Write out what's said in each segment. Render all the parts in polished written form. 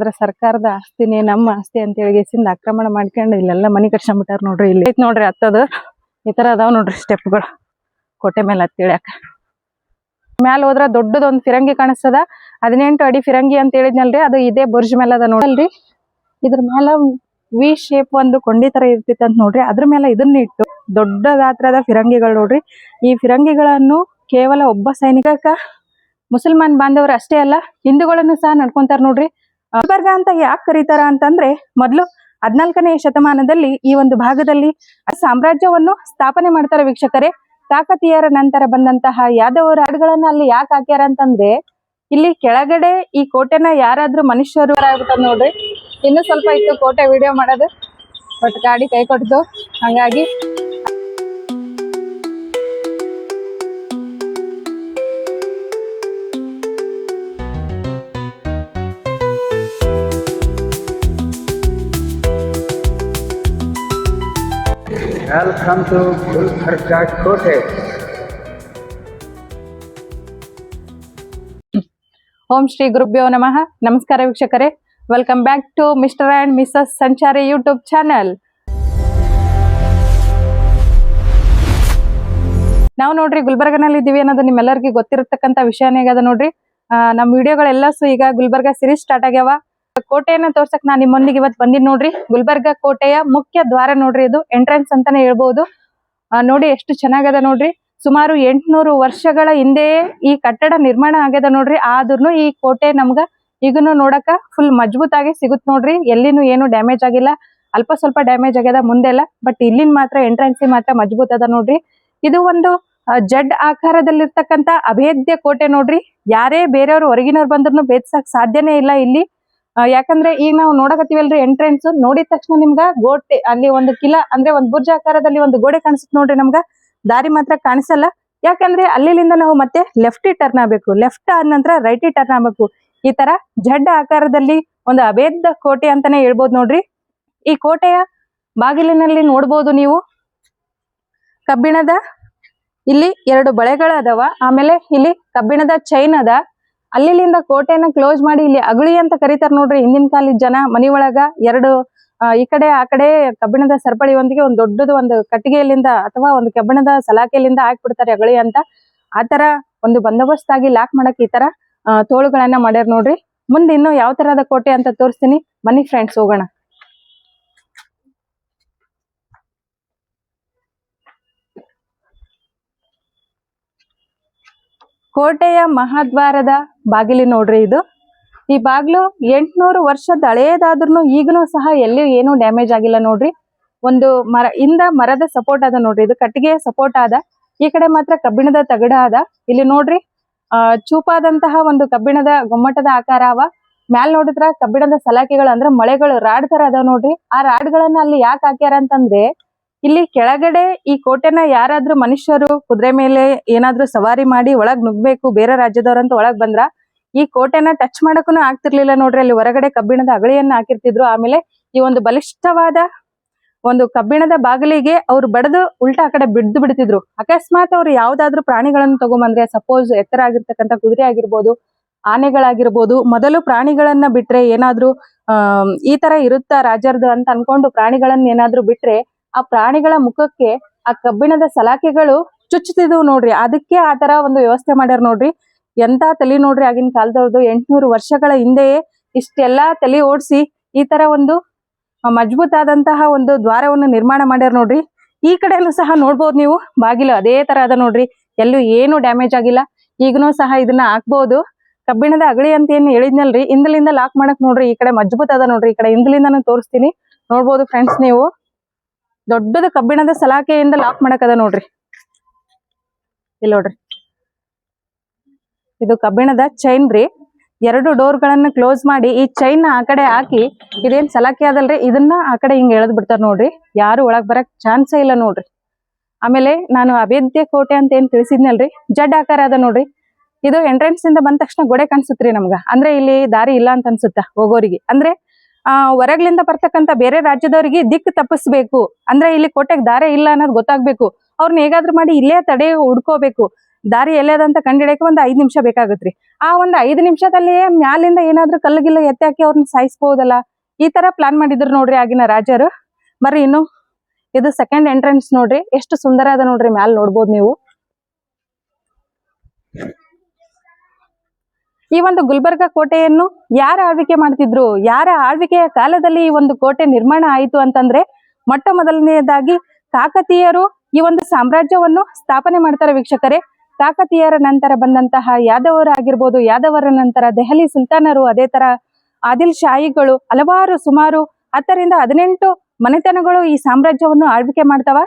ಅದ್ರ ಸರ್ಕಾರದ ಆಸ್ತಿನೇ ನಮ್ಮ ಆಸ್ತಿ ಅಂತ ಹೇಳಿ ಆಕ್ರಮಣ ಮಾಡ್ಕೊಂಡು ಇಲ್ಲೆಲ್ಲ ಮನಿ ಕಟ್ಸ್ಕೊಂಡ್ಬಿಟ್ಟಾರ ನೋಡ್ರಿ. ಇಲ್ಲಿ ಐತ್ ನೋಡ್ರಿ ಹತ್ತದ ಈ ತರ ಅದಾವ್ ನೋಡ್ರಿ ಸ್ಟೆಪ್ಗಳು ಕೋಟೆ ಮೇಲೆ ಹತ್ತಿಳ್ಯಾಕ. ಮ್ಯಾಲ ಹೋದ್ರ ದೊಡ್ಡದೊಂದ್ ಫಿರಂಗಿ ಕಾಣಿಸ್ತದ, 18 ಅಡಿ ಫಿರಂಗಿ ಅಂತ ಹೇಳಿದ್ನಲ್ರಿ, ಅದು ಇದೇ ಬುರ್ಜ್ ಮೇಲೆ ಅದ ನೋಡಲ್ರಿ. ಇದ್ರ ಮ್ಯಾಲ ವಿ ಶೇಪ್ ಒಂದು ಕೊಂಡಿ ತರ ಇರ್ತಿತ್ತು ಅಂತ ನೋಡ್ರಿ. ಅದ್ರ ಮೇಲೆ ಇದನ್ನ ಇಟ್ಟು ದೊಡ್ಡ ಗಾತ್ರದ ಫಿರಂಗಿಗಳು ನೋಡ್ರಿ. ಈ ಫಿರಂಗಿಗಳನ್ನು ಕೇವಲ ಒಬ್ಬ ಸೈನಿಕ ಮುಸಲ್ಮಾನ್ ಬಾಂಧವರು ಅಷ್ಟೇ ಅಲ್ಲ, ಹಿಂದೂಗಳನ್ನು ಸಹ ನಡ್ಕೊಂತಾರ ನೋಡ್ರಿ. ಗುಲ್ಬರ್ಗ ಅಂತ ಯಾಕೆ ಕರೀತಾರ ಅಂತಂದ್ರೆ, ಮೊದ್ಲು 14ನೇ ಶತಮಾನದಲ್ಲಿ ಈ ಒಂದು ಭಾಗದಲ್ಲಿ ಸಾಮ್ರಾಜ್ಯವನ್ನು ಸ್ಥಾಪನೆ ಮಾಡ್ತಾರ ವೀಕ್ಷಕರೇ. ಕಾಕತೀಯರ ನಂತರ ಬಂದಂತಹ ಯಾದವರ ಹಾಡುಗಳನ್ನ ಅಲ್ಲಿ ಯಾಕೆ ಹಾಕ್ಯಾರ ಅಂತಂದ್ರೆ, ಇಲ್ಲಿ ಕೆಳಗಡೆ ಈ ಕೋಟೆನ ಯಾರಾದ್ರೂ ಮನುಷ್ಯರು ಆಗ್ಬಿಟ್ಟದ್ ನೋಡ್ರಿ. ಇನ್ನು ಸ್ವಲ್ಪ ಇತ್ತು ಕೋಟೆ ವಿಡಿಯೋ ಮಾಡೋದು, ಬಟ್ ಗಾಡಿ ಕೈ ಕೊಟ್ಟು ಹಂಗಾಗಿ Welcome to Gulbarga Kote. ಓಂ ಶ್ರೀ ಗುರುಭ್ಯೋ ನಮಃ. ನಮಸ್ಕಾರ ವೀಕ್ಷಕರೇ, welcome back to mister and missus Sanchari YouTube channel. ನಾವು ನೋಡ್ರಿ ಗುಲ್ಬರ್ಗನಲ್ಲಿ ಇದ್ದೀವಿ ಅನ್ನೋದು ನಿಮ್ಮೆಲ್ಲರಿಗೂ ಗೊತ್ತಿರತಕ್ಕಂತ ವಿಷಯನೇ ಆಗದ ನೋಡ್ರಿ. ನಮ್ಮ ವಿಡಿಯೋಗಳೆಲ್ಲ ಈಗ ಗುಲ್ಬರ್ಗ ಸಿರೀಸ್ ಸ್ಟಾರ್ಟ್ ಆಗ್ಯಾವ. ಕೋಟೆಯನ್ನ ತೋರ್ಸಕ್ ನಾನ್ ನಿಮ್ಮೊಂದಿಗೆ ಇವತ್ತು ಬಂದಿನಿ ನೋಡ್ರಿ. ಗುಲ್ಬರ್ಗ ಕೋಟೆಯ ಮುಖ್ಯ ದ್ವಾರ ನೋಡ್ರಿ, ಇದು ಎಂಟ್ರೆನ್ಸ್ ಅಂತಾನೆ ಹೇಳ್ಬಹುದು. ನೋಡಿ ಎಷ್ಟು ಚೆನ್ನಾಗದ ನೋಡ್ರಿ. ಸುಮಾರು 800 ವರ್ಷಗಳ ಹಿಂದೆಯೇ ಈ ಕಟ್ಟಡ ನಿರ್ಮಾಣ ಆಗ್ಯದ ನೋಡ್ರಿ. ಆದ್ರೂ ಈ ಕೋಟೆ ನಮ್ಗ ಈಗನು ನೋಡಕ ಫುಲ್ ಮಜಬೂತ್ ಆಗಿ ಸಿಗುತ್ ನೋಡ್ರಿ. ಎಲ್ಲಿನೂ ಏನು ಡ್ಯಾಮೇಜ್ ಆಗಿಲ್ಲ, ಅಲ್ಪ ಸ್ವಲ್ಪ ಡ್ಯಾಮೇಜ್ ಆಗ್ಯದ ಮುಂದೆಲ್ಲ, ಬಟ್ ಇಲ್ಲಿನ ಮಾತ್ರ ಎಂಟ್ರೆನ್ಸ್ ಮಾತ್ರ ಮಜಬೂತ್ ಅದ ನೋಡ್ರಿ. ಇದು ಒಂದು ಜಡ್ ಆಕಾರದಲ್ಲಿರ್ತಕ್ಕಂತ ಅಭೇದ್ಯ ಕೋಟೆ ನೋಡ್ರಿ. ಯಾರೇ ಬೇರೆಯವ್ರು ಹೊರಗಿನವ್ರು ಬಂದ್ರು ಭೇದಿಸಕ್ ಸಾಧ್ಯನೇ ಇಲ್ಲ ಇಲ್ಲಿ. ಯಾಕಂದ್ರೆ ಈಗ ನಾವು ನೋಡಕತ್ತೀವಲ್ರಿ ಎಂಟ್ರೆನ್ಸ್ ನೋಡಿದ ತಕ್ಷಣ ನಿಮ್ಗ ಗೋಟೆ ಅಲ್ಲಿ ಒಂದು ಕಿಲ ಅಂದ್ರೆ ಒಂದು ಬುರ್ಜ್ ಆಕಾರದಲ್ಲಿ ಒಂದು ಗೋಡೆ ಕಾಣಿಸುತ್ತೆ ನೋಡ್ರಿ. ನಮ್ಗ ದಾರಿ ಮಾತ್ರ ಕಾಣಿಸಲ್ಲ, ಯಾಕಂದ್ರೆ ಅಲ್ಲಿಂದ ನಾವು ಮತ್ತೆ ಲೆಫ್ಟ್ ಟರ್ನ್ ಆಗ್ಬೇಕು, ಲೆಫ್ಟ್ ಆದ ನಂತರ ರೈಟ್ ಟರ್ನ್ ಆಗ್ಬೇಕು. ಈ ತರ ಜಡ್ ಆಕಾರದಲ್ಲಿ ಒಂದು ಅಭೇದ್ಯ ಕೋಟೆ ಅಂತಾನೆ ಹೇಳ್ಬೋದು ನೋಡ್ರಿ. ಈ ಕೋಟೆಯ ಬಾಗಿಲಿನಲ್ಲಿ ನೋಡ್ಬೋದು ನೀವು ಕಬ್ಬಿಣದ ಇಲ್ಲಿ 2 ಬಳೆಗಳು ಅದಾವ. ಆಮೇಲೆ ಇಲ್ಲಿ ಕಬ್ಬಿಣದ ಚೈನ್ ಅದ. ಅಲ್ಲಿಂದ ಕೋಟೆಯನ್ನ ಕ್ಲೋಸ್ ಮಾಡಿ ಇಲ್ಲಿ ಅಗುಳಿ ಅಂತ ಕರೀತಾರ ನೋಡ್ರಿ. ಹಿಂದಿನ ಕಾಲದ ಜನ ಮನಿ ಒಳಗ 2 ಈ ಕಡೆ ಆ ಕಡೆ ಕಬ್ಬಿಣದ ಸರಪಳಿಯೊಂದಿಗೆ ಒಂದು ದೊಡ್ಡದು ಒಂದು ಕಟ್ಟಿಗೆಯಲ್ಲಿಂದ ಅಥವಾ ಒಂದು ಕಬ್ಬಿಣದ ಸಲಾಕೆಯಲ್ಲಿಂದ ಹಾಕ್ಬಿಡ್ತಾರೆ ಅಗಳಿ ಅಂತ. ಆತರ ಒಂದು ಬಂದೋಬಸ್ತಾಗಿ ಲಾಕ್ ಮಾಡಕ್ ಈ ತರ ತೋಳುಗಳನ್ನ ಮಾಡ್ಯಾರ ನೋಡ್ರಿ. ಮುಂದೆ ಇನ್ನು ಯಾವ ತರಹದ ಕೋಟೆ ಅಂತ ತೋರಿಸ್ತೀನಿ, ಬನ್ನಿ ಫ್ರೆಂಡ್ಸ್ ಹೋಗೋಣ. ಕೋಟೆಯ ಮಹಾದ್ವಾರದ ಬಾಗಿಲು ನೋಡ್ರಿ ಇದು. ಈ ಬಾಗ್ಲು 800 ವರ್ಷದ ಹಳೆಯದಾದ್ರೂ ಈಗನೂ ಸಹ ಎಲ್ಲಿ ಏನು ಡ್ಯಾಮೇಜ್ ಆಗಿಲ್ಲ ನೋಡ್ರಿ. ಒಂದು ಮರದ ಸಪೋರ್ಟ್ ಅದ ನೋಡ್ರಿ, ಇದು ಕಟ್ಟಿಗೆ ಸಪೋರ್ಟ್ ಆದ. ಈ ಕಡೆ ಮಾತ್ರ ಕಬ್ಬಿಣದ ತಗಡ ಅದ. ಇಲ್ಲಿ ನೋಡ್ರಿ ಚೂಪಾದಂತಹ ಒಂದು ಕಬ್ಬಿಣದ ಗೊಮ್ಮಟದ ಆಕಾರ ಅವ. ಮ್ಯಾಲ್ ನೋಡಿದ್ರ ಕಬ್ಬಿಣದ ಸಲಾಕೆಗಳು ಅಂದ್ರೆ ಮಳೆಗಳು ರಾಡ್ ತರ ಅದಾವ ನೋಡ್ರಿ. ಆ ರಾಡ್ಗಳನ್ನ ಅಲ್ಲಿ ಯಾಕೆ ಹಾಕ್ಯಾರ ಅಂತಂದ್ರೆ, ಇಲ್ಲಿ ಕೆಳಗಡೆ ಈ ಕೋಟೆನ ಯಾರಾದ್ರೂ ಮನುಷ್ಯರು ಕುದುರೆ ಮೇಲೆ ಏನಾದ್ರೂ ಸವಾರಿ ಮಾಡಿ ಒಳಗ್ ನುಗ್ಬೇಕು, ಬೇರೆ ರಾಜ್ಯದವ್ರಂತ ಒಳಗ್ ಬಂದ್ರ ಈ ಕೋಟೆನ ಟಚ್ ಮಾಡಕ್ಕೂ ಆಗ್ತಿರ್ಲಿಲ್ಲ ನೋಡ್ರಿ. ಅಲ್ಲಿ ಹೊರಗಡೆ ಕಬ್ಬಿಣದ ಅಗಳಿಯನ್ನ ಹಾಕಿರ್ತಿದ್ರು. ಆಮೇಲೆ ಈ ಒಂದು ಬಲಿಷ್ಠವಾದ ಒಂದು ಕಬ್ಬಿಣದ ಬಾಗಿಲಿಗೆ ಅವ್ರು ಬಡದು ಉಲ್ಟಾ ಆ ಕಡೆ ಬಿಡ್ತಿದ್ರು. ಅಕಸ್ಮಾತ್ ಅವ್ರು ಯಾವ್ದಾದ್ರು ಪ್ರಾಣಿಗಳನ್ನು ತಗೊಂಬಂದ್ರೆ, ಸಪೋಸ್ ಎತ್ತರ ಆಗಿರ್ತಕ್ಕಂಥ ಕುದುರೆ ಆಗಿರ್ಬೋದು, ಆನೆಗಳಾಗಿರ್ಬೋದು, ಮೊದಲು ಪ್ರಾಣಿಗಳನ್ನ ಬಿಟ್ರೆ ಏನಾದ್ರು ಈ ತರ ಇರುತ್ತಾ ರಾಜರ್ದು ಅಂತ ಅನ್ಕೊಂಡು ಪ್ರಾಣಿಗಳನ್ನ ಏನಾದ್ರು ಬಿಟ್ರೆ ಆ ಪ್ರಾಣಿಗಳ ಮುಖಕ್ಕೆ ಆ ಕಬ್ಬಿಣದ ಸಲಾಕೆಗಳು ಚುಚ್ಚುತ್ತಿದ್ವು ನೋಡ್ರಿ. ಅದಕ್ಕೆ ಆ ತರ ಒಂದು ವ್ಯವಸ್ಥೆ ಮಾಡ್ಯಾರ ನೋಡ್ರಿ. ಎಂತ ತಲಿ ನೋಡ್ರಿ ಆಗಿನ ಕಾಲದವ್ರದ್ದು. 800 ವರ್ಷಗಳ ಹಿಂದೆಯೇ ಇಷ್ಟೆಲ್ಲಾ ತಲಿ ಓಡಿಸಿ ಈ ತರ ಒಂದು ಮಜಬೂತ್ ಆದಂತಹ ಒಂದು ದ್ವಾರವನ್ನು ನಿರ್ಮಾಣ ಮಾಡ್ಯಾರ ನೋಡ್ರಿ. ಈ ಕಡೆಯಲ್ಲೂ ಸಹ ನೋಡ್ಬೋದು ನೀವು, ಬಾಗಿಲು ಅದೇ ತರ ಅದ ನೋಡ್ರಿ, ಎಲ್ಲೂ ಏನು ಡ್ಯಾಮೇಜ್ ಆಗಿಲ್ಲ. ಈಗನೂ ಸಹ ಇದನ್ನ ಹಾಕ್ಬಹುದು. ಕಬ್ಬಿಣದ ಅಗಳಿ ಅಂತ ಏನ್ ಹೇಳಿದ್ನಲ್ರಿ, ಹಿಂದಲಿಂದ ಲಾಕ್ ಮಾಡಕ್ ನೋಡ್ರಿ. ಈ ಕಡೆ ಮಜಬೂತ್ ಅದ ನೋಡ್ರಿ, ಈ ಕಡೆ ಹಿಂದಲಿಂದಾನು ತೋರಿಸ್ತೀನಿ ನೋಡ್ಬೋದು ಫ್ರೆಂಡ್ಸ್ ನೀವು. ದೊಡ್ಡದ ಕಬ್ಬಿಣದ ಸಲಾಕೆಯಿಂದ ಲಾಕ್ ಮಾಡಕದ ನೋಡ್ರಿ. ಇಲ್ಲಿ ನೋಡ್ರಿ, ಇದು ಕಬ್ಬಿಣದ ಚೈನ್ ರೀ. 2 ಡೋರ್ಗಳನ್ನ ಕ್ಲೋಸ್ ಮಾಡಿ ಈ ಚೈನ್ ಆ ಕಡೆ ಹಾಕಿ, ಇದೇನ್ ಸಲಾಕೆ ಅದಲ್ರಿ, ಇದನ್ನ ಆ ಕಡೆ ಹಿಂಗ್ ಎಳೆದ್ ಬಿಡ್ತಾರ ನೋಡ್ರಿ. ಯಾರು ಒಳಗ್ ಬರಕ್ ಚಾನ್ಸೇ ಇಲ್ಲ ನೋಡ್ರಿ. ಆಮೇಲೆ ನಾನು ಅಭೇದ್ಯ ಕೋಟೆ ಅಂತ ಏನ್ ತಿಳಿಸಿದ್ನಲ್ರಿ, ಜಡ್ ಆಕಾರ ಅದ ನೋಡ್ರಿ. ಇದು ಎಂಟ್ರೆನ್ಸ್ ಇಂದ ಬಂದ ತಕ್ಷಣ ಗೋಡೆ ಕಾಣಿಸುತ್ರಿ ನಮ್ಗ. ಅಂದ್ರೆ ಇಲ್ಲಿ ದಾರಿ ಇಲ್ಲ ಅಂತ ಅನ್ಸುತ್ತ ಹೋಗೋರಿಗೆ. ಅಂದ್ರೆ ಹೊರಗ್ಲಿಂದ ಬರ್ತಕ್ಕಂತ ಬೇರೆ ರಾಜ್ಯದವರಿಗೆ ದಿಕ್ಕು ತಪ್ಪಿಸ್ಬೇಕು ಅಂದ್ರೆ ಇಲ್ಲಿ ಕೋಟೆಗೆ ದಾರಿ ಇಲ್ಲ ಅನ್ನೋದು ಗೊತ್ತಾಗ್ಬೇಕು. ಅವ್ರನ್ನ ಹೇಗಾದ್ರೂ ಮಾಡಿ ಇಲ್ಲೇ ತಡೆ ಹುಡ್ಕೋಬೇಕು. ದಾರಿ ಎಲ್ಲದಂತ ಕಂಡಿಡಿಯಕ್ಕೆ ಒಂದು 5 ನಿಮಿಷ ಬೇಕಾಗತ್ರಿ. ಆ ಒಂದು 5 ನಿಮಿಷದಲ್ಲಿ ಮ್ಯಾಲಿಂದ ಏನಾದ್ರೂ ಕಲ್ಲುಗಿಲ್ಲ ಎತ್ತಿ ಹಾಕಿ ಅವ್ರನ್ನ ಸಾಯಿಸ್ಬಹುದಲ್ಲ, ಈ ತರ ಪ್ಲಾನ್ ಮಾಡಿದ್ರು ನೋಡ್ರಿ ಆಗಿನ ರಾಜರು. ಬರ್ರಿ ಇನ್ನು ಇದು ಸೆಕೆಂಡ್ ಎಂಟ್ರೆನ್ಸ್ ನೋಡ್ರಿ, ಎಷ್ಟು ಸುಂದರ ಅದ ನೋಡ್ರಿ, ಮ್ಯಾಲ್ ನೋಡ್ಬೋದು ನೀವು. ಈ ಒಂದು ಗುಲ್ಬರ್ಗ ಕೋಟೆಯನ್ನು ಯಾರ ಆಳ್ವಿಕೆ ಮಾಡ್ತಿದ್ರು, ಯಾರ ಆಳ್ವಿಕೆಯ ಕಾಲದಲ್ಲಿ ಈ ಒಂದು ಕೋಟೆ ನಿರ್ಮಾಣ ಆಯಿತು ಅಂತಂದ್ರೆ ಮೊಟ್ಟ ಮೊದಲನೆಯದಾಗಿ ಕಾಕತೀಯರು ಈ ಒಂದು ಸಾಮ್ರಾಜ್ಯವನ್ನು ಸ್ಥಾಪನೆ ಮಾಡ್ತಾರೆ ವೀಕ್ಷಕರೇ. ಕಾಕತೀಯರ ನಂತರ ಬಂದಂತಹ ಯಾದವರು ಆಗಿರ್ಬೋದು, ಯಾದವರ ನಂತರ ದೆಹಲಿ ಸುಲ್ತಾನರು, ಅದೇ ತರ ಆದಿಲ್ ಶಾಹಿಗಳು, ಹಲವಾರು ಸುಮಾರು 10 ರಿಂದ 18 ಮನೆತನಗಳು ಈ ಸಾಮ್ರಾಜ್ಯವನ್ನು ಆಳ್ವಿಕೆ ಮಾಡ್ತಾವ.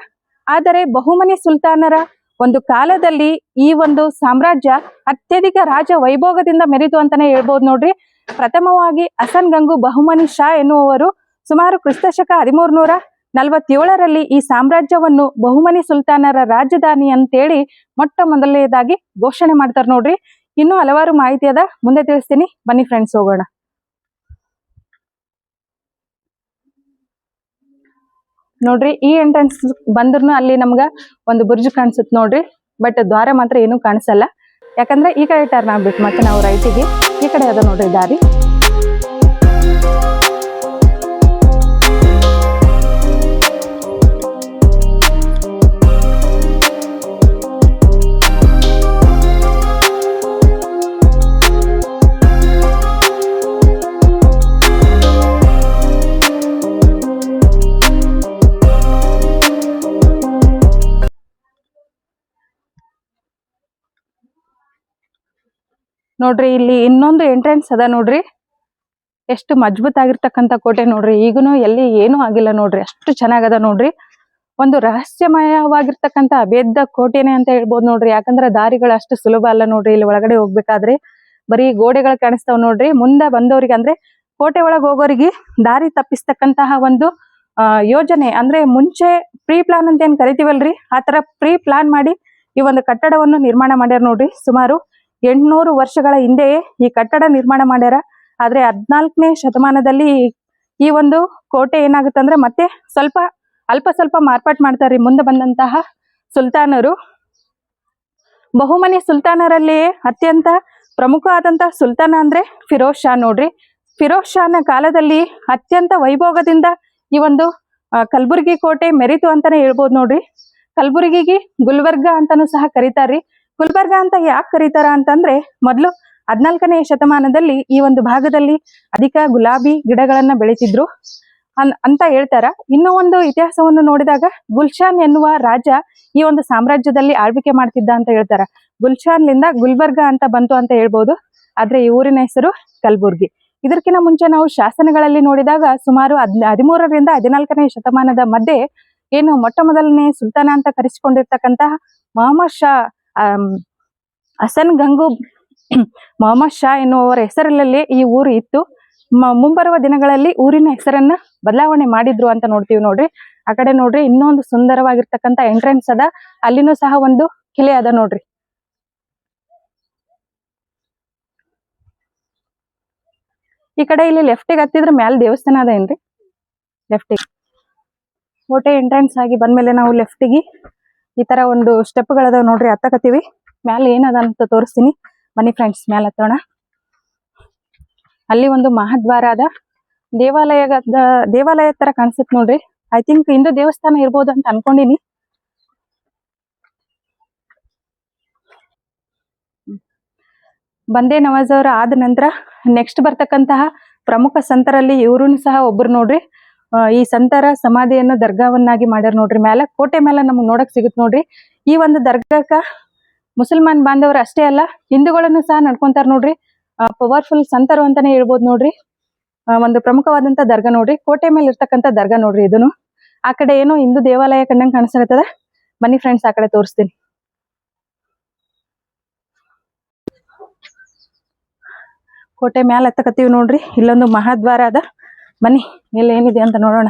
ಆದರೆ ಬಹುಮನಿ ಸುಲ್ತಾನರ ಒಂದು ಕಾಲದಲ್ಲಿ ಈ ಒಂದು ಸಾಮ್ರಾಜ್ಯ ಅತ್ಯಧಿಕ ರಾಜ ವೈಭೋಗದಿಂದ ಮೆರಿತು ಅಂತಾನೆ ಹೇಳ್ಬೋದು ನೋಡ್ರಿ. ಪ್ರಥಮವಾಗಿ ಹಸನ್ ಗಂಗು ಬಹುಮನಿ ಶಾ ಎನ್ನುವವರು ಸುಮಾರು ಕ್ರಿಸ್ತಶಕ 1347ರಲ್ಲಿ ಈ ಸಾಮ್ರಾಜ್ಯವನ್ನು ಬಹುಮನಿ ಸುಲ್ತಾನರ ರಾಜಧಾನಿ ಅಂತೇಳಿ ಮೊಟ್ಟ ಮೊದಲನೇದಾಗಿ ಘೋಷಣೆ ಮಾಡ್ತಾರೆ ನೋಡ್ರಿ. ಇನ್ನೂ ಹಲವಾರು ಮಾಹಿತಿ ಅದ, ಮುಂದೆ ತಿಳಿಸ್ತೀನಿ, ಬನ್ನಿ ಫ್ರೆಂಡ್ಸ್ ಹೋಗೋಣ. ನೋಡ್ರಿ ಈ ಎಂಟ್ರೆನ್ಸ್ ಬಂದ್ರು ಅಲ್ಲಿ ನಮ್ಗ ಒಂದು ಬುರ್ಜ್ ಕಾಣಿಸುತ್ತೆ ನೋಡ್ರಿ, ಬಟ್ ದ್ವಾರ ಮಾತ್ರ ಏನೂ ಕಾಣಿಸಲ್ಲ. ಯಾಕಂದ್ರೆ ಈ ಕಡೆ ಟರ್ನ್ ಆಗ್ಬೇಕು, ಮತ್ತೆ ನಾವು ರೈಟಿಗೆ ಈ ಕಡೆ ಅದ ನೋಡ್ರಿ ದಾರಿ. ನೋಡ್ರಿ ಇಲ್ಲಿ ಇನ್ನೊಂದು ಎಂಟ್ರೆನ್ಸ್ ಅದ ನೋಡ್ರಿ, ಎಷ್ಟು ಮಜಬೂತ್ ಆಗಿರ್ತಕ್ಕಂಥ ಕೋಟೆ ನೋಡ್ರಿ. ಈಗನು ಎಲ್ಲಿ ಏನೂ ಆಗಿಲ್ಲ ನೋಡ್ರಿ, ಅಷ್ಟು ಚೆನ್ನಾಗದ ನೋಡ್ರಿ. ಒಂದು ರಹಸ್ಯಮಯವಾಗಿರ್ತಕ್ಕಂಥ ಅಭೇದ ಕೋಟೆನೆ ಅಂತ ಹೇಳ್ಬೋದು ನೋಡ್ರಿ. ಯಾಕಂದ್ರೆ ದಾರಿಗಳು ಅಷ್ಟು ಸುಲಭ ಅಲ್ಲ ನೋಡ್ರಿ. ಇಲ್ಲಿ ಒಳಗಡೆ ಹೋಗ್ಬೇಕಾದ್ರೆ ಬರೀ ಗೋಡೆಗಳು ಕಾಣಿಸ್ತಾವ್ ನೋಡ್ರಿ. ಮುಂದೆ ಬಂದವ್ರಿಗೆ ಅಂದ್ರೆ ಕೋಟೆ ಒಳಗೆ ಹೋಗೋರಿಗೆ ದಾರಿ ತಪ್ಪಿಸ್ತಕ್ಕಂತಹ ಒಂದು ಯೋಜನೆ ಅಂದ್ರೆ ಮುಂಚೆ ಪ್ರೀ ಪ್ಲಾನ್ ಅಂತ ಏನ್ ಕರಿತೀವಲ್ರಿ, ಆ ತರ ಪ್ರೀ ಪ್ಲಾನ್ ಮಾಡಿ ಈ ಒಂದು ಕಟ್ಟಡವನ್ನು ನಿರ್ಮಾಣ ಮಾಡ್ಯಾರ ನೋಡ್ರಿ. ಸುಮಾರು 800 ವರ್ಷಗಳ ಹಿಂದೆಯೇ ಈ ಕಟ್ಟಡ ನಿರ್ಮಾಣ ಮಾಡ್ಯಾರ. ಆದ್ರೆ 14ನೇ ಶತಮಾನದಲ್ಲಿ ಈ ಒಂದು ಕೋಟೆ ಏನಾಗುತ್ತಂದ್ರೆ ಮತ್ತೆ ಅಲ್ಪ ಸ್ವಲ್ಪ ಮಾರ್ಪಾಟ್ ಮಾಡ್ತಾರ್ರಿ ಮುಂದೆ ಬಂದಂತಹ ಸುಲ್ತಾನರು. ಬಹುಮನಿ ಸುಲ್ತಾನರಲ್ಲಿ ಅತ್ಯಂತ ಪ್ರಮುಖವಾದಂತಹ ಸುಲ್ತಾನ ಅಂದ್ರೆ ಫಿರೋಜ್ ಶಾ ನೋಡ್ರಿ. ಫಿರೋಜ್ ಶಾನ ಕಾಲದಲ್ಲಿ ಅತ್ಯಂತ ವೈಭೋಗದಿಂದ ಈ ಒಂದು ಕಲಬುರ್ಗಿ ಕೋಟೆ ಮೆರಿತು ಅಂತಾನೆ ಹೇಳ್ಬೋದು ನೋಡ್ರಿ. ಕಲಬುರ್ಗಿಗೆ ಗುಲ್ಬರ್ಗ ಅಂತಾನೂ ಸಹ ಕರೀತಾರ್ರಿ. ಗುಲ್ಬರ್ಗ ಅಂತ ಯಾಕೆ ಕರೀತಾರ ಅಂತಂದ್ರೆ ಮೊದಲು 14ನೇ ಶತಮಾನದಲ್ಲಿ ಈ ಒಂದು ಭಾಗದಲ್ಲಿ ಅಧಿಕ ಗುಲಾಬಿ ಗಿಡಗಳನ್ನ ಬೆಳಿತಿದ್ರು ಅಂತ ಹೇಳ್ತಾರ. ಇನ್ನೂ ಒಂದು ಇತಿಹಾಸವನ್ನು ನೋಡಿದಾಗ ಗುಲ್ಶಾನ್ ಎನ್ನುವ ರಾಜ ಈ ಒಂದು ಸಾಮ್ರಾಜ್ಯದಲ್ಲಿ ಆಳ್ವಿಕೆ ಮಾಡ್ತಿದ್ದ ಅಂತ ಹೇಳ್ತಾರ. ಗುಲ್ಶಾನ್ಲಿಂದ ಗುಲ್ಬರ್ಗ ಅಂತ ಬಂತು ಅಂತ ಹೇಳ್ಬೋದು. ಆದ್ರೆ ಈ ಊರಿನ ಹೆಸರು ಕಲಬುರ್ಗಿ. ಇದಕ್ಕಿಂತ ಮುಂಚೆ ನಾವು ಶಾಸನಗಳಲ್ಲಿ ನೋಡಿದಾಗ ಸುಮಾರು 13 ರಿಂದ 14ನೇ ಶತಮಾನದ ಮಧ್ಯೆ ಏನು ಮೊಟ್ಟ ಮೊದಲನೇ ಸುಲ್ತಾನ ಅಂತ ಕರೆಸಿಕೊಂಡಿರ್ತಕ್ಕಂತಹ ಮೊಹಮ್ಮದ್ ಶಾ ಹಸನ್ ಗಂಗು ಮೊಹಮ್ಮದ್ ಶಾ ಎನ್ನುವವರ ಹೆಸರಲ್ಲಿ ಈ ಊರು ಇತ್ತು. ಮುಂಬರುವ ದಿನಗಳಲ್ಲಿ ಊರಿನ ಹೆಸರನ್ನ ಬದಲಾವಣೆ ಮಾಡಿದ್ರು ಅಂತ ನೋಡ್ತೀವಿ ನೋಡ್ರಿ. ಆ ಕಡೆ ನೋಡ್ರಿ ಇನ್ನೊಂದು ಸುಂದರವಾಗಿರ್ತಕ್ಕಂಥ ಎಂಟ್ರೆನ್ಸ್ ಅದ, ಅಲ್ಲಿನೂ ಸಹ ಒಂದು ಕಿಲೆ ಅದ ನೋಡ್ರಿ. ಈ ಕಡೆ ಇಲ್ಲಿ ಲೆಫ್ಟಿಗೆ ಹತ್ತಿದ್ರೆ ಮ್ಯಾಲ ದೇವಸ್ಥಾನ ಅದ ಏನ್ರಿ, ಲೆಫ್ಟಿಗೆ ಕೋಟೆ ಎಂಟ್ರೆನ್ಸ್ ಆಗಿ ಬಂದ್ಮೇಲೆ ನಾವು ಲೆಫ್ಟಿಗೆ ಈ ತರ ಒಂದು ಸ್ಟೆಪ್ಗಳದಾವ ನೋಡ್ರಿ, ಹತ್ತಕತ್ತೀವಿ. ಮ್ಯಾಲ ಏನದ ಅಂತ ತೋರಿಸ್ತೀನಿ, ಬನ್ನಿ ಫ್ರೆಂಡ್ಸ್ ಮ್ಯಾಲ ಹತ್ತೋಣ. ಅಲ್ಲಿ ಒಂದು ಮಹಾದ್ವಾರ ಅದ, ದೇವಾಲಯ ತರ ಕಾಣಿಸುತ್ತೆ ನೋಡ್ರಿ. ಐ ಥಿಂಕ್ ಹಿಂದೂ ದೇವಸ್ಥಾನ ಇರ್ಬೋದು ಅಂತ ಅನ್ಕೊಂಡಿನಿ. ಬಂದೇ ನವಾಜ್ ಅವರ ಆದ ನಂತರ ನೆಕ್ಸ್ಟ್ ಬರ್ತಕ್ಕಂತಹ ಪ್ರಮುಖ ಸಂತರಲ್ಲಿ ಇವ್ರೂ ಸಹ ಒಬ್ರು ನೋಡ್ರಿ. ಈ ಸಂತರ ಸಮಾಧಿಯನ್ನು ದರ್ಗಾವನ್ನಾಗಿ ಮಾಡ್ಯಾರ ನೋಡ್ರಿ. ಮ್ಯಾಲ ಕೋಟೆ ಮೇಲೆ ನಮ್ಗೆ ನೋಡಕ್ ಸಿಗುತ್ತೆ ನೋಡ್ರಿ. ಈ ಒಂದು ದರ್ಗಾಕ್ಕ ಮುಸಲ್ಮಾನ್ ಬಾಂಧವರು ಅಷ್ಟೇ ಅಲ್ಲ, ಹಿಂದೂಗಳನ್ನು ಸಹ ನಡ್ಕೊಂತಾರ ನೋಡ್ರಿ. ಪವರ್ಫುಲ್ ಸಂತರು ಅಂತಾನೆ ಹೇಳ್ಬೋದು ನೋಡ್ರಿ. ಒಂದು ಪ್ರಮುಖವಾದಂತ ದರ್ಗಾ ನೋಡ್ರಿ, ಕೋಟೆ ಮೇಲೆ ಇರ್ತಕ್ಕಂಥ ದರ್ಗಾ ನೋಡ್ರಿ. ಇದನ್ನು ಆ ಕಡೆ ಏನೋ ಹಿಂದೂ ದೇವಾಲಯ ಕಂಡಂಗೆ ಕಾಣಿಸ್ತದ. ಬನ್ನಿ ಫ್ರೆಂಡ್ಸ್ ಆ ಕಡೆ ತೋರಿಸ್ತೀನಿ. ಕೋಟೆ ಮ್ಯಾಲ ಹತ್ತಕತ್ತೀವಿ ನೋಡ್ರಿ. ಇಲ್ಲೊಂದು ಮಹಾದ್ವಾರ ಅದ, ಬನ್ನಿ ಇಲ್ಲಿ ಏನಿದೆ ಅಂತ ನೋಡೋಣ.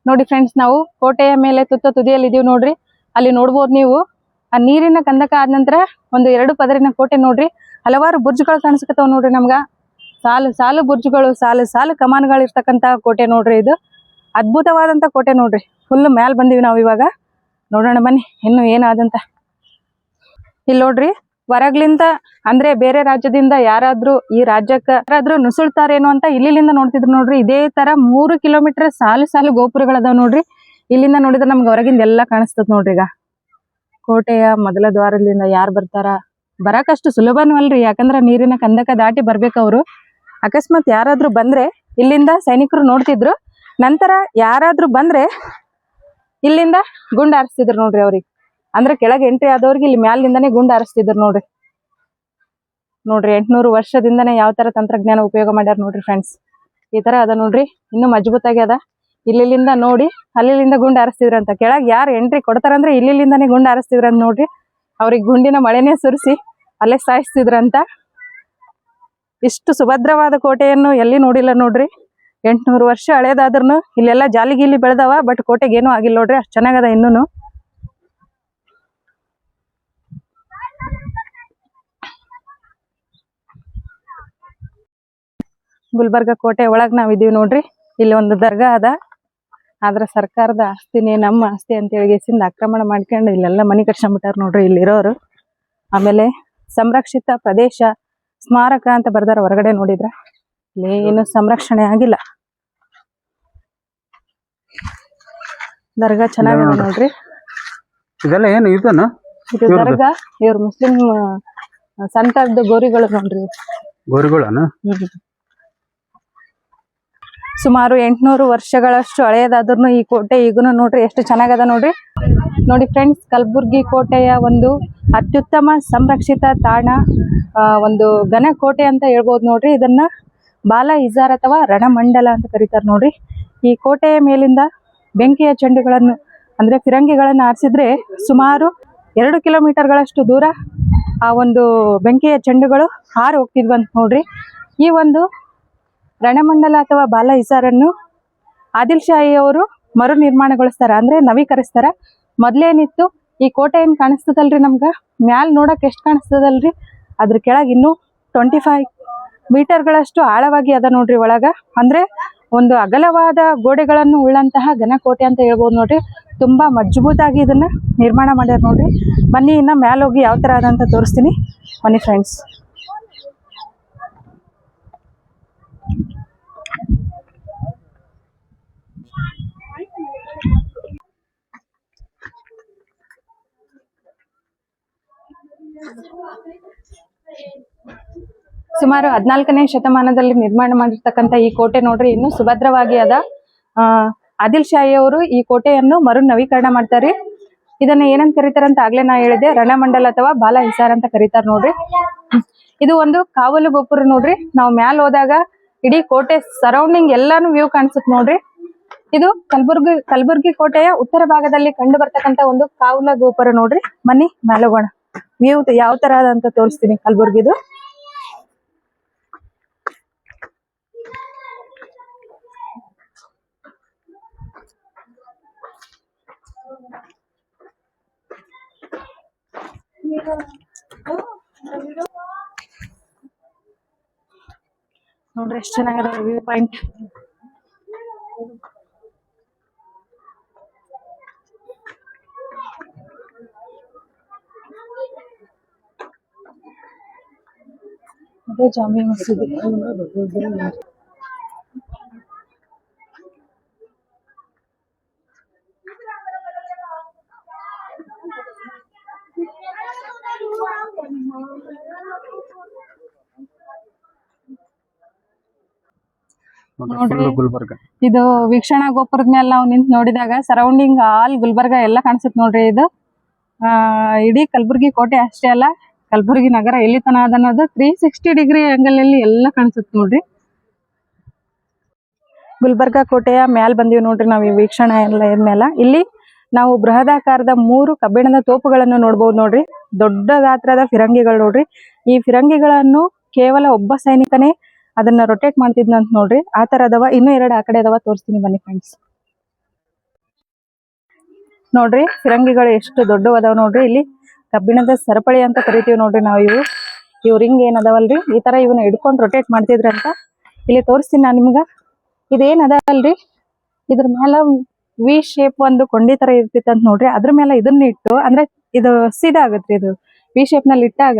ನೋಡಿ ಫ್ರೆಂಡ್ಸ್, ನಾವು ಕೋಟೆಯ ಮೇಲೆ ತುದಿಯಲ್ಲಿ ಇದೀವಿ ನೋಡ್ರಿ. ಅಲ್ಲಿ ನೋಡ್ಬೋದು ನೀವು ಆ ನೀರಿನ ಕಂದಕ ಆದ ನಂತರ ಒಂದು 2 ಪದರಿನ ಕೋಟೆ ನೋಡ್ರಿ. ಹಲವಾರು ಬುರ್ಜ್ಗಳು ಕಾಣಿಸ್ಕತ್ತಾವ ನೋಡ್ರಿ ನಮ್ಗ. ಸಾಲು ಸಾಲು ಬುರ್ಜ್ಗಳು, ಸಾಲು ಸಾಲು ಕಮಾನುಗಳು ಇರ್ತಕ್ಕಂತ ಕೋಟೆ ನೋಡ್ರಿ. ಇದು ಅದ್ಭುತವಾದಂತ ಕೋಟೆ ನೋಡ್ರಿ. ಫುಲ್ ಮ್ಯಾಲ್ ಬಂದಿವಿ ನಾವು ಇವಾಗ. ನೋಡೋಣ ಬನ್ನಿ ಇನ್ನು ಏನಾದಂತ. ಇಲ್ಲಿ ನೋಡ್ರಿ, ಹೊರಗ್ಲಿಂದ ಅಂದ್ರೆ ಬೇರೆ ರಾಜ್ಯದಿಂದ ಯಾರಾದ್ರೂ ಈ ರಾಜ್ಯಕ್ಕೆ ಯಾರಾದ್ರೂ ನುಸುಳ್ತಾರೇನೋ ಅಂತ ಇಲ್ಲಿಂದ ನೋಡ್ತಿದ್ರು ನೋಡ್ರಿ. ಇದೇ ತರ 3 ಕಿಲೋಮೀಟರ್ ಸಾಲು ಸಾಲು ಗೋಪುರಗಳದಾವ್ ನೋಡ್ರಿ. ಇಲ್ಲಿಂದ ನೋಡಿದ್ರೆ ನಮ್ಗೆ ಹೊರಗಿಂದ ಎಲ್ಲಾ ಕಾಣಿಸ್ತದ ನೋಡ್ರಿ. ಈಗ ಕೋಟೆಯ ಮೊದಲ ದ್ವಾರದಿಂದ ಯಾರು ಬರ್ತಾರ, ಬರಕಷ್ಟು ಸುಲಭನೂ ಅಲ್ರಿ. ಯಾಕಂದ್ರ ನೀರಿನ ಕಂದಕ ದಾಟಿ ಬರ್ಬೇಕು ಅವ್ರು. ಅಕಸ್ಮಾತ್ ಯಾರಾದ್ರೂ ಬಂದ್ರೆ ಇಲ್ಲಿಂದ ಸೈನಿಕರು ನೋಡ್ತಿದ್ರು. ನಂತರ ಯಾರಾದ್ರೂ ಬಂದ್ರೆ ಇಲ್ಲಿಂದ ಗುಂಡ್ ಹಾರಿಸ್ತಿದ್ರು ನೋಡ್ರಿ ಅವ್ರಿಗೆ. ಅಂದ್ರೆ ಕೆಳಗೆ ಎಂಟ್ರಿ ಆದವ್ರಿಗೆ ಇಲ್ಲಿ ಮ್ಯಾಲಿಂದಾನೇ ಗುಂಡ್ ಹಾರಿಸ್ತಿದ್ರು ನೋಡ್ರಿ. ನೋಡ್ರಿ 800 ವರ್ಷದಿಂದನೇ ಯಾವ ತರ ತಂತ್ರಜ್ಞಾನ ಉಪಯೋಗ ಮಾಡ್ಯಾರ ನೋಡ್ರಿ ಫ್ರೆಂಡ್ಸ್. ಈ ತರ ಅದ ನೋಡ್ರಿ, ಇನ್ನು ಮಜಬೂತಾಗಿ ಅದ. ಇಲ್ಲಿಂದ ನೋಡಿ ಅಲ್ಲಿಂದ ಗುಂಡ್ ಹಾರಿಸ್ತಿದ್ರಂತ. ಕೆಳಗೆ ಯಾರು ಎಂಟ್ರಿ ಕೊಡ್ತಾರಂದ್ರೆ ಇಲ್ಲಿಂದಾನೇ ಗುಂಡ್ ಹಾರಿಸ್ತಿದ್ರಂತ ನೋಡ್ರಿ. ಅವ್ರಿಗೆ ಗುಂಡಿನ ಮಳೆನೇ ಸುರಿಸಿ ಅಲ್ಲೇ ಸಾಯಿಸ್ತಿದ್ರಂತ. ಇಷ್ಟು ಸುಭದ್ರವಾದ ಕೋಟೆಯನ್ನು ಎಲ್ಲಿ ನೋಡಿಲ್ಲ ನೋಡ್ರಿ. 800 ವರ್ಷ ಹಳೇದಾದ್ರೂ ಇಲ್ಲೆಲ್ಲ ಜಾಲಿಗಿಲಿ ಬೆಳೆದವ, ಬಟ್ ಕೋಟೆಗೆ ಏನೂ ಆಗಿಲ್ಲ ನೋಡ್ರಿ. ಅಷ್ಟು ಚೆನ್ನಾಗದ ಇನ್ನೂನು. ಗುಲ್ಬರ್ಗ ಕೋಟೆ ಒಳಗ್ ನಾವ್ ಇದೀವಿ ನೋಡ್ರಿ. ಇಲ್ಲಿ ಒಂದು ದರ್ಗಾ ಅದ. ಆದ್ರ ಸರ್ಕಾರದ ಆಸ್ತಿನೇ ನಮ್ಮ ಆಸ್ತಿ ಅಂತ ಹೇಳಿಸಿಂದ ಆಕ್ರಮಣ ಮಾಡ್ಕೊಂಡು ಇಲ್ಲೆಲ್ಲ ಮನಿ ಕಟ್ಸ್ಕೊಂಡ್ಬಿಟ್ಟಾರ ನೋಡ್ರಿ ಇಲ್ಲಿರೋರು. ಆಮೇಲೆ ಸಂರಕ್ಷಿತ ಪ್ರದೇಶ ಸ್ಮಾರಕ ಅಂತ ಬರ್ದಾರ ಹೊರಗಡೆ. ನೋಡಿದ್ರ ಇಲ್ಲಿ ಏನು ಸಂರಕ್ಷಣೆ ಆಗಿಲ್ಲ. ದರ್ಗಾ ಚೆನ್ನಾಗಿದೆ ನೋಡ್ರಿ. ಇದೆಲ್ಲ ಏನು ಇದನ್ನ ಇದು ದರ್ಗಾ, ಇವ್ರ ಮುಸ್ಲಿಂ ಸಂತರ್ದ ಗೋರಿಗಳು ನೋಡ್ರಿ. ಗೋರಿಗಳನ್ನ ಸುಮಾರು 800 ವರ್ಷಗಳಷ್ಟು ಹಳೆಯದಾದ್ರೂ ಈ ಕೋಟೆ ಈಗೂನು ನೋಡ್ರಿ ಎಷ್ಟು ಚೆನ್ನಾಗದ ನೋಡ್ರಿ. ನೋಡಿ ಫ್ರೆಂಡ್ಸ್, ಕಲಬುರ್ಗಿ ಕೋಟೆಯ ಒಂದು ಅತ್ಯುತ್ತಮ ಸಂರಕ್ಷಿತ ತಾಣ, ಒಂದು ಘನ ಕೋಟೆ ಅಂತ ಹೇಳ್ಬೋದು ನೋಡ್ರಿ. ಇದನ್ನ ಬಾಲ ಇಜಾರ್ ಅಥವಾ ರಣಮಂಡಲ ಅಂತ ಕರೀತಾರೆ ನೋಡ್ರಿ. ಈ ಕೋಟೆಯ ಮೇಲಿಂದ ಬೆಂಕಿಯ ಚೆಂಡುಗಳನ್ನು ಅಂದ್ರೆ ಫಿರಂಗಿಗಳನ್ನು ಹಾರಿಸಿದ್ರೆ ಸುಮಾರು 2 ಕಿಲೋಮೀಟರ್ಗಳಷ್ಟು ದೂರ ಆ ಒಂದು ಬೆಂಕಿಯ ಚೆಂಡುಗಳು ಹಾರಿ ಹೋಗ್ತಿದ್ವಂತ ನೋಡ್ರಿ. ಈ ಒಂದು ರಣಮಂಡಲ ಅಥವಾ ಬಾಲ ಇಜಾರನ್ನು ಆದಿಲ್ ಶಾಹಿ ಅವರು ಮರು ನಿರ್ಮಾಣಗೊಳಿಸ್ತಾರ, ಅಂದ್ರೆ ನವೀಕರಿಸ್ತಾರ. ಮೊದ್ಲೇನಿತ್ತು, ಈ ಕೋಟೆ ಏನ್ ಕಾಣಿಸ್ತದಲ್ರಿ ನಮ್ಗ ಮ್ಯಾಲ್ ನೋಡಕ್ ಎಷ್ಟ್ ಕಾಣಿಸ್ತದಲ್ರಿ, ಅದ್ರ ಕೆಳಗೆ ಇನ್ನೂ 25 ಮೀಟರ್ಗಳಷ್ಟು ಆಳವಾಗಿ ಅದ ನೋಡ್ರಿ ಒಳಗ. ಅಂದ್ರೆ ಒಂದು ಅಗಲವಾದ ಗೋಡೆಗಳನ್ನು ಉಳ್ಳಂತಹ ಘನ ಕೋಟೆ ಅಂತ ಹೇಳ್ಬೋದು ನೋಡ್ರಿ. ತುಂಬಾ ಮಜಬೂತಾಗಿ ಇದನ್ನ ನಿರ್ಮಾಣ ಮಾಡ್ಯಾರ ನೋಡ್ರಿ. ಬನ್ನಿ ಇನ್ನ ಮ್ಯಾಲ ಹೋಗಿ ಯಾವ ತರ ಅದಂತ ತೋರಿಸ್ತೀನಿ ಬನ್ನಿ ಫ್ರೆಂಡ್ಸ್. ಸುಮಾರು 14ನೇ ಶತಮಾನದಲ್ಲಿ ನಿರ್ಮಾಣ ಮಾಡಿರ್ತಕ್ಕಂಥ ಈ ಕೋಟೆ ನೋಡ್ರಿ ಇನ್ನೂ ಸುಭದ್ರವಾಗಿ ಅದ. ಆದಿಲ್ ಶಾಹಿ ಅವರು ಈ ಕೋಟೆಯನ್ನು ಮರು ನವೀಕರಣ ಮಾಡ್ತಾರೆ. ಇದನ್ನ ಏನಂತ ಕರೀತಾರ ಅಂತ ಆಗ್ಲೇ ನಾ ಹೇಳಿದೆ, ರಣಮಂಡಲ ಅಥವಾ ಬಾಲ ಹಿಸಾರ್ ಅಂತ ಕರೀತಾರ ನೋಡ್ರಿ. ಇದು ಒಂದು ಕಾವಲು ಗೋಪುರ ನೋಡ್ರಿ. ನಾವು ಮ್ಯಾಲ್ ಹೋದಾಗ ಇಡೀ ಕೋಟೆ ಸರೌಂಡಿಂಗ್ ಎಲ್ಲಾನು ವ್ಯೂ ಕಾಣಿಸುತ್ತೆ ನೋಡ್ರಿ. ಇದು ಕಲಬುರ್ಗಿ ಕೋಟೆಯ ಉತ್ತರ ಭಾಗದಲ್ಲಿ ಕಂಡು ಬರ್ತಕ್ಕಂತ ಒಂದು ಕಾವಲ ಗೋಪುರ ನೋಡ್ರಿ. ಬನ್ನಿ ಮ್ಯಾಲ್ ಹೋಗೋಣ, ವ್ಯೂ ಯಾವ ತರ ಅದ ಅಂತ ತೋರಿಸ್ತೀನಿ ಕಲಬುರ್ಗಿದು. ನೋಡ್ರಿ ಎಷ್ಟು ಚೆನ್ನಾಗಿದೆ ವ್ಯೂ ಪಾಯಿಂಟ್. ಅದೇ ಜಾಮಿ ಮಸೀದಿ. ಗುಲ್ಬರ್ಗ ಇದು ವೀಕ್ಷಣಾ ಗೋಪುರದ ಮೇಲೆ ನಾವು ನಿಂತು ನೋಡಿದಾಗ ಸರೌಂಡಿಂಗ್ ಆಲ್ ಗುಲ್ಬರ್ಗ ಎಲ್ಲ ಕಾಣಿಸುತ್ತೆ ನೋಡ್ರಿ. ಇದು ಇಡೀ ಕಲಬುರ್ಗಿ ಕೋಟೆ ಅಷ್ಟೇ ಅಲ್ಲ, ಕಲಬುರ್ಗಿ ನಗರ ಎಲ್ಲಿ ತನ ಅದ ಅನ್ನೋದು 360 ಡಿಗ್ರಿ ಆಂಗಲ್ ಅಲ್ಲಿ ಎಲ್ಲ ಕಾಣಿಸುತ್ತೆ ನೋಡ್ರಿ. ಗುಲ್ಬರ್ಗ ಕೋಟೆಯ ಮ್ಯಾಲ್ ಬಂದೀವಿ ನೋಡ್ರಿ ನಾವು ಈ ವೀಕ್ಷಣಾ ಎಲ್ಲ ಇದ್ಮೇಲೆ. ಇಲ್ಲಿ ನಾವು ಬೃಹದಾಕಾರದ 3 ಕಬ್ಬಿಣದ ತೋಪುಗಳನ್ನು ನೋಡ್ಬೋದು ನೋಡ್ರಿ. ದೊಡ್ಡ ಗಾತ್ರದ ಫಿರಂಗಿಗಳು ನೋಡ್ರಿ. ಈ ಫಿರಂಗಿಗಳನ್ನು ಕೇವಲ ಒಬ್ಬ ಸೈನಿಕನೇ ಅದನ್ನ ರೊಟೇಟ್ ಮಾಡ್ತಿದ್ನಂತ ನೋಡ್ರಿ. ಆ ತರ ಅದಾವ. ಇನ್ನೂ 2 ಆ ಕಡೆ ಅದಾವ, ತೋರಿಸ್ತೀನಿ ಬನ್ನಿ ಫ್ರೆಂಡ್ಸ್. ನೋಡ್ರಿ ಫಿರಂಗಿಗಳು ಎಷ್ಟು ದೊಡ್ಡ ಅದಾವ ನೋಡ್ರಿ. ಇಲ್ಲಿ ಕಬ್ಬಿಣದ ಸರಪಳಿ ಅಂತ ಕರಿತೀವಿ ನೋಡ್ರಿ ನಾವು ಇವು. ಇವ್ ರಿಂಗ್ ಏನ್ ಅದಾವಲ್ರಿ ಈ ತರ ಇವನ್ನ ಹಿಡ್ಕೊಂಡು ರೊಟೇಟ್ ಮಾಡ್ತಿದ್ರಂತ ಇಲ್ಲಿ ತೋರಿಸ್ತೀನಿ ನಾನು ನಿಮ್ಗ. ಇದೇನ್ ಅದಾವಲ್ರಿ ಇದ್ರ ಮೇಲೆ ವಿ ಶೇಪ್ ಒಂದು ಕೊಂಡಿ ತರ ಇರ್ತಿತ್ತು ಅಂತ ನೋಡ್ರಿ. ಅದ್ರ ಮೇಲೆ ಇದನ್ನ ಇಟ್ಟು ಅಂದ್ರೆ ಇದು ಸೀದಾ ಆಗತ್ರಿ. ಇದು ವಿ ಶೇಪ್ ನಲ್ಲಿ ಇಟ್ಟಾಗ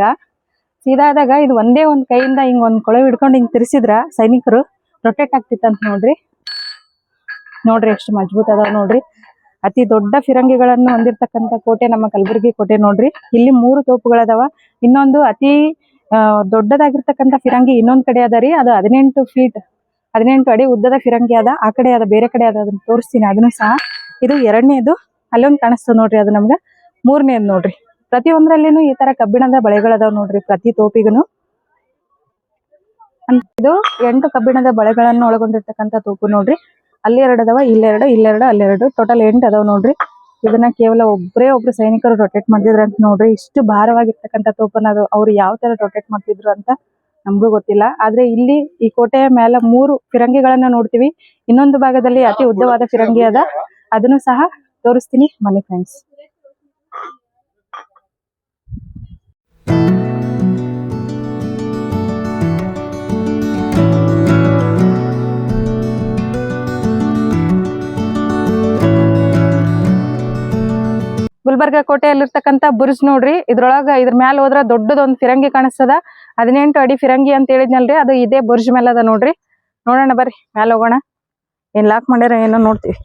ಸೀದಾ ಆದಾಗ ಇದು ಒಂದೇ ಒಂದ್ ಕೈಯಿಂದ ಹಿಂಗ್ ಒಂದ್ ಕೊಳವೆ ಹಿಡ್ಕೊಂಡು ಹಿಂಗ್ ತಿರ್ಸಿದ್ರ ಸೈನಿಕರು ರೊಟೇಟ್ ಆಗ್ತಿತ್ತಂತ ನೋಡ್ರಿ. ನೋಡ್ರಿ ಎಷ್ಟು ಮಜಬೂತ್ ಅದಾವ ನೋಡ್ರಿ. ಅತಿ ದೊಡ್ಡ ಫಿರಂಗಿಗಳನ್ನು ಹೊಂದಿರತಕ್ಕಂತ ಕೋಟೆ ನಮ್ಮ ಕಲಬುರಗಿ ಕೋಟೆ ನೋಡ್ರಿ. ಇಲ್ಲಿ 3 ತೋಪುಗಳದಾವ. ಇನ್ನೊಂದು ಅತಿ ದೊಡ್ಡದಾಗಿರ್ತಕ್ಕಂತ ಫಿರಂಗಿ ಇನ್ನೊಂದ್ ಕಡೆ ಅದ ರೀ. ಅದು 18 ಅಡಿ ಉದ್ದದ ಫಿರಂಗಿ ಅದ. ಆ ಕಡೆ ಅದ, ಬೇರೆ ಕಡೆ ಅದ, ಅದನ್ನ ತೋರಿಸ್ತೀನಿ ಅದನ್ನು ಸಹ. ಇದು 2ನೇದು, ಅಲ್ಲೊಂದ್ ಕಾಣಿಸ್ತದ ನೋಡ್ರಿ. ಅದು ನಮ್ಗ 3ನೇದ್ ನೋಡ್ರಿ. ಪ್ರತಿಯೊಂದ್ರಲ್ಲಿನೂ ಈ ತರ ಕಬ್ಬಿಣದ ಬಳೆಗಳದಾವ್ ನೋಡ್ರಿ ಪ್ರತಿ ತೋಪಿಗೂ. ಇದು 8 ಕಬ್ಬಿಣದ ಬಳೆಗಳನ್ನು ಒಳಗೊಂಡಿರ್ತಕ್ಕಂತ ತೋಪು ನೋಡ್ರಿ. ಅಲ್ಲಿ 2 ಅದಾವ, ಇಲ್ಲೆರಡು, ಅಲ್ಲೆರಡು, ಟೋಟಲ್ 8 ಅದಾವ ನೋಡ್ರಿ. ಇದನ್ನ ಕೇವಲ ಒಬ್ರು ಸೈನಿಕರು ರೊಟೇಟ್ ಮಾಡ್ತಿದ್ರ ಅಂತ ನೋಡ್ರಿ. ಇಷ್ಟು ಭಾರವಾಗಿರ್ತಕ್ಕಂತ ತೋಪನ್ನ ಅವ್ರು ಯಾವ ತರ ರೊಟೇಟ್ ಮಾಡ್ತಿದ್ರು ಅಂತ ನಮಗೂ ಗೊತ್ತಿಲ್ಲ. ಆದ್ರೆ ಇಲ್ಲಿ ಈ ಕೋಟೆಯ ಮೇಲೆ 3 ಫಿರಂಗಿಗಳನ್ನ ನೋಡ್ತೀವಿ. ಇನ್ನೊಂದು ಭಾಗದಲ್ಲಿ ಅತಿ ಉದ್ದವಾದ ಫಿರಂಗಿ ಅದ, ಅದನ್ನು ಸಹ ತೋರಿಸ್ತೀನಿ ಬನ್ನಿ ಫ್ರೆಂಡ್ಸ್. ಗುಲ್ಬರ್ಗ ಕೋಟೆಯಲ್ಲಿರ್ತಕ್ಕಂತ ಬುರ್ಜ್ ನೋಡ್ರಿ. ಇದ್ರ ಮ್ಯಾಲ ಹೋದ್ರ ದೊಡ್ಡದೊಂದು ಫಿರಂಗಿ ಕಾಣಿಸ್ತದ. 18 ಅಡಿ ಫಿರಂಗಿ ಅಂತ ಹೇಳಿದ್ನಲ್ರಿ, ಅದು ಇದೇ ಬುರ್ಜ್ ಮೇಲೆ ಅದ ನೋಡ್ರಿ. ನೋಡೋಣ ಬರ್ರಿ ಮ್ಯಾಲ ಹೋಗೋಣ. ಏನ್ ಲಾಕ್ ಮಾಡ್ಯಾರ ಏನೋ ನೋಡ್ತೀವಿ.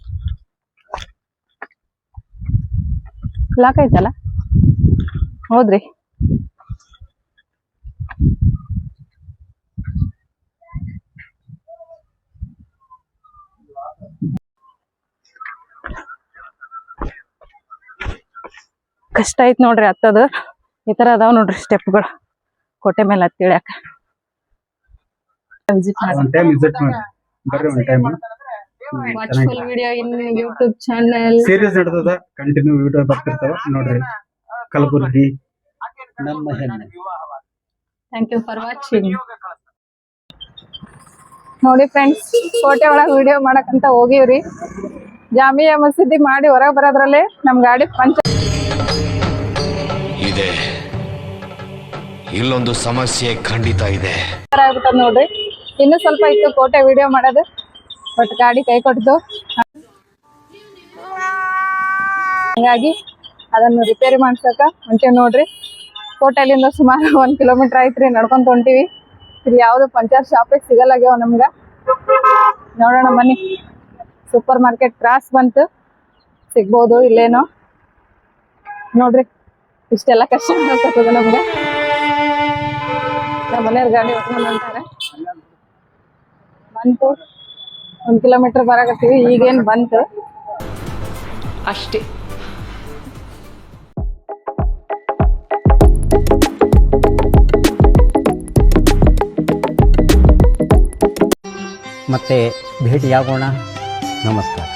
ಲಾಕ್ ಐತಲ್ಲ, ಹೌದ್ರಿ. ಕಷ್ಟ ಐತ್ ನೋಡ್ರಿ ಹತ್ತದು. ಈ ತರ ಅದಾವ ನೋಡ್ರಿ ಸ್ಟೆಪ್ಗಳು ಕೋಟೆ ಮೇಲೆ ಹತ್ತಿ ಇಳ್ಯಾಕ. Watch full video in YouTube channel series ನಡೆದದ, ಕಂಟಿನ್ಯೂ ವಿಡಿಯೋ ಬರ್ತಿರ್ತಾವ ನೋಡ್ರಿ. ಕಲಬುರ್ಗಿ ನಮ್ಮ ಹೆಮ್ಮೆ. Thank you for watching. ನೋಡಿ ಫ್ರೆಂಡ್ಸ್, ಕೋಟೆ ಒಳಗೆ ವಿಡಿಯೋ ಮಾಡಕಂತ ಹೋಗಿವ್ರಿ. ಜಾಮಿಯಾ ಮಸೀದಿ ಮಾಡಿ ಹೊರಗೆ ಬರೋದ್ರಲ್ಲೇ ನಮ್ ಗಾಡಿ ಇದೆ. ಇಲ್ಲೊಂದು ಸಮಸ್ಯೆ ಖಂಡಿತ ಇದೆ. ಆಗ್ಬಿಟ್ಟದ ನೋಡ್ರಿ. ಇನ್ನು ಸ್ವಲ್ಪ ಇತ್ತು ಕೋಟೆ ವಿಡಿಯೋ ಮಾಡೋದು, ಬಟ್ ಗಾಡಿ ಕೈ ಕೊಟ್ಟು ಹಂಗಾಗಿ ಅದನ್ನು ರಿಪೇರಿ ಮಾಡ್ಸಕ ಹೊಂಟೇವ್ ನೋಡ್ರಿ. ಕೋಟೆಲಿಂದ ಸುಮಾರು 1 ಕಿಲೋಮೀಟರ್ ಐತ್ರಿ ನಡ್ಕೊಂತ ಹೊಂಟಿವಿ. ಇಲ್ಲಿ ಯಾವ್ದು ಪಂಚರ್ ಶಾಪಿಗೆ ಸಿಗಲ್ಲಾಗ್ಯಾವ ನಮ್ಗ. ನೋಡೋಣ ಬನ್ನಿ. ಸೂಪರ್ ಮಾರ್ಕೆಟ್ ಕ್ರಾಸ್ ಬಂತು, ಸಿಗ್ಬೋದು ಇಲ್ಲೇನೋ ನೋಡ್ರಿ. ಇಷ್ಟೆಲ್ಲ ಕಷ್ಟ ಆಗ್ತದ ನಮ್ಗೆ. ನಮ್ಮ ಮನೆಯವ್ರ ಗಾಡಿ ಹೊತ್ಕೊಂಡ್ ಅಂತಾರೆ. ಬಂತು 1 ಕಿಲೋಮೀಟರ್ ಬರಾಕತ್ತೀವಿ. ಈಗೇನ್ ಬಂತು ಅಷ್ಟೇ. ಮತ್ತೆ ಭೇಟಿಯಾಗೋಣ. ನಮಸ್ಕಾರ.